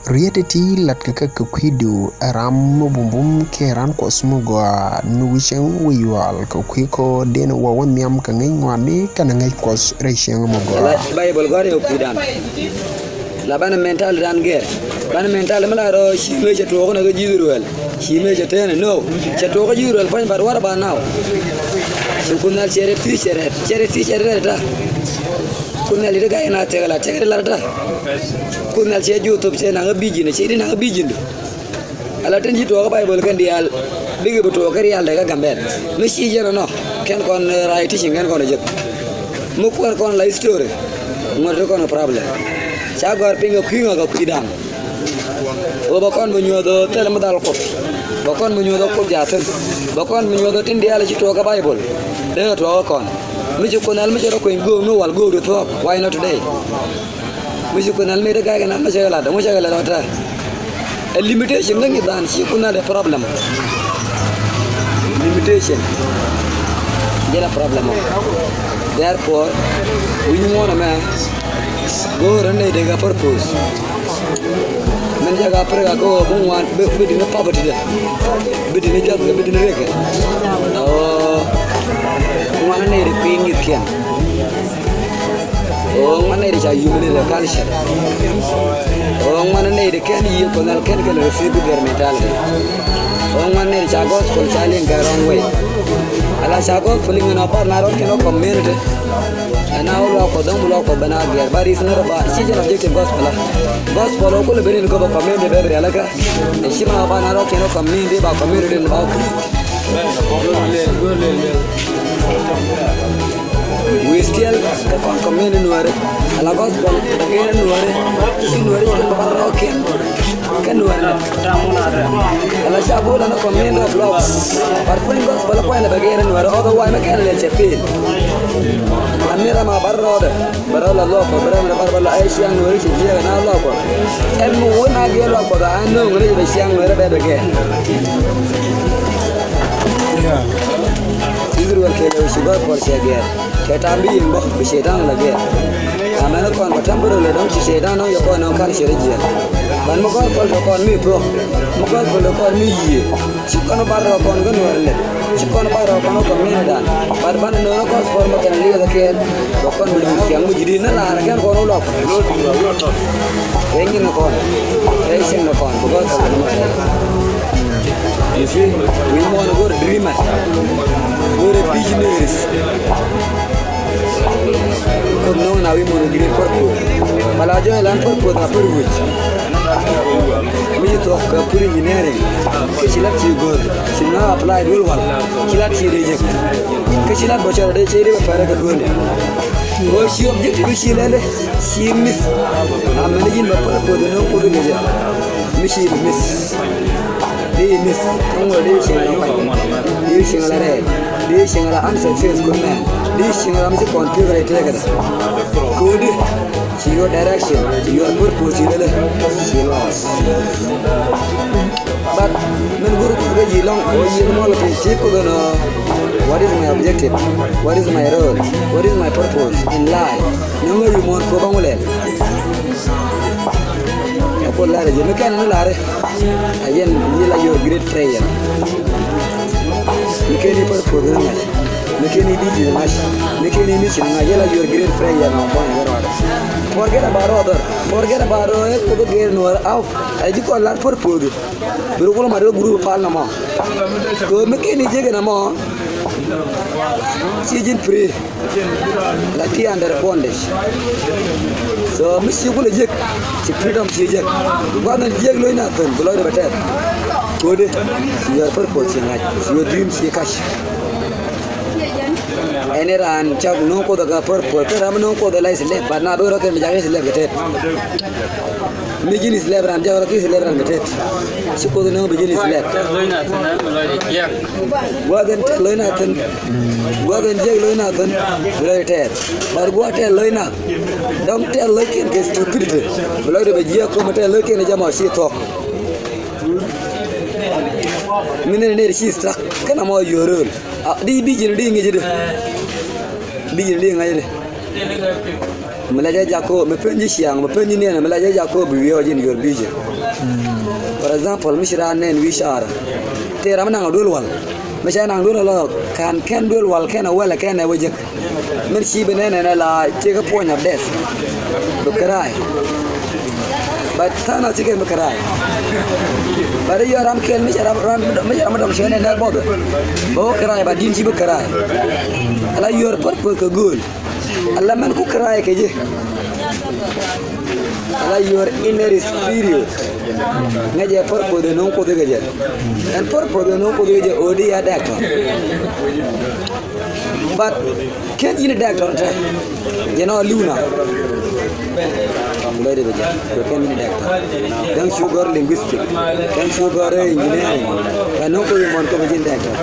Reality lat ka kwidu ram bumbum ke ran ko smugo nuwishen wiwal ko kwiko den wa wanyam ka ngwani kana ngai kos reshen mo go bible gore okudan la ban mental dan ger ban mental mala ro shime je to na ga jiruel shime je tene no je to ga jiruel pan bar war ba naw sukunal chere ta kunal ida ga ina tegala tegala ta kunal che youtube che na ga bijine che ina ga bijinde ala tan jito ga bible kan dial bigi buto kari al daga gamben mi shi je no ken kon right shi ngen kon je mu kon la story mo do kon problem cha gor pinga kwinga ga kwidam o ba kon mu nyodo tel mo dal ko ba kon mu nyodo ko jaten ba kon mu nyodo tin dial ci to ga bible de to kon mi ci konal mi ci ro ko go no wal go do to why not today mi ci konal mi daga ga na ma segala da mo segala da ta a limitation ngi dan ci kuna da problem limitation jera problem therefore we want a man go run a daga purpose men jaga prega go bon wan be dina poverty de be dina jaga be dina rega oh wana ne ri pingi kian oh wana ri ja yumle le culture oh wana ne ri ken yi ko nal ken ken receive their mentality oh wana ne ri ja gospel challenge the wrong way ala ja gospel ngina par na ro ken ko community ana ulo ko dum ulo ko bana ger bari sunara ba shi je objective gospel ko le berin ko community be be alaka shi ma ba na ro ken ko community ba ba we still the community nuare ala gospel again nuare shi nuare ko ba ken kan nuare ala shabu na community of love par friend gospel ko na bagere nuare otherwise ma kan le chefin amira ma barroda barala lo ko barala barala ay siang nuare shi je na lo ko en mo wona ge lo ko da no ngre be siang nuare be be Israel ke le shiba por seger ke tambi imbo be shedan lage amana kon batamburo le don shedan no yoko no kan shirije ban mo kon mi bro mo kon mi yi chikono barro kon gon warle chikono barro kon ko mi dan bar ban no ko for mo kan liga ke kon bu yang mu jidi na la kan kon lo kengi no kon racing no kon ko you see, we want to go to dreamers, go to business. Because now we want to get purpose. But I join land purpose, not purpose. We talk about engineering. She let you go. She now applied well. She let you reject. She let butcher the cherry of Paragon. Oh, she objected, she let she miss. I'm managing my purpose, no good vision. She miss. They miss. They sing a unsuccessful man. They sing a music configure together. Good. See your direction, your purpose, she lost. But when we go to long, what is my objective? What is my role? What is my purpose in life? No more you want to go you can again, you like your great prayer. You can never forget much. You can eat it much. You can eat it. You like your great prayer. Forget about other. Forget about it. Forget no out. I just call that for food. We will not group Panama. Go make any jig and a more. Season free. Lati under bondage. So, Miss you will eject. She freedom she eject. One and jag loin nothing below the batter. Good. Your purpose in life. Your dreams you cash. Any run, chug no code the purpose. I'm no code the license left, but now don't can be left. Begin is left and Java is left and the tet. Suppose no begin is left. Wasn't loin nothing. Wasn't jag loin nothing. Below the tet. But what tell loina? Don't tell looking is stupidity. Below the Gia come tell looking at Jama she talk. Minute she struck. Can I more your rule? The begin doing it. Begin doing it. Melaja jako mepenji siang mepenji ne melaja jako biyo jin your vision. For example mishra nen wishara tera manang dul wal misha nang dul wal kan dul wal kan wala kan wajek min shi benene la take a point of death bakarai but tana take bakarai but you ram ken misha madam shene na bodo bo karai ba din shi bakarai ala your purpose ka goal alla man ku karai ke je ala your inner spirit ngaje purpose de non ko de je and purpose de non ko de je odi ya doctor but can you doctor you know luna very good can you doctor dan sugar linguistic dan sugar engineering and no ko mon ko je doctor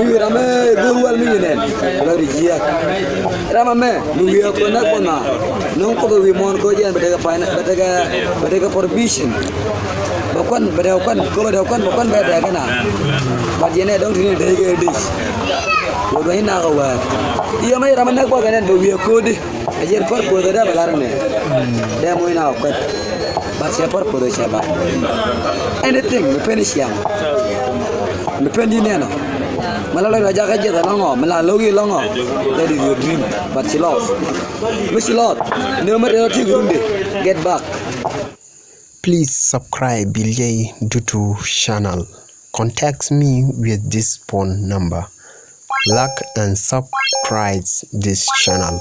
mi rame gurwal mi ne ala riya rama me mi ko na ko na non ko wi mon ko je badaga provision bakon bakon beda kana bajene dong tini dege dish wodo ina gawa iya mai raman ko ganen do wiye kodi ajer par ko da balarne da mo ina ko ba se par ko do shaba anything me finish yang me pendi nena malala raja ka je da longo malalogi longo that is your dream but she lost no matter what you do get back. Please subscribe Biljay YouTube channel. Contact me with this phone number. Like and subscribe this channel.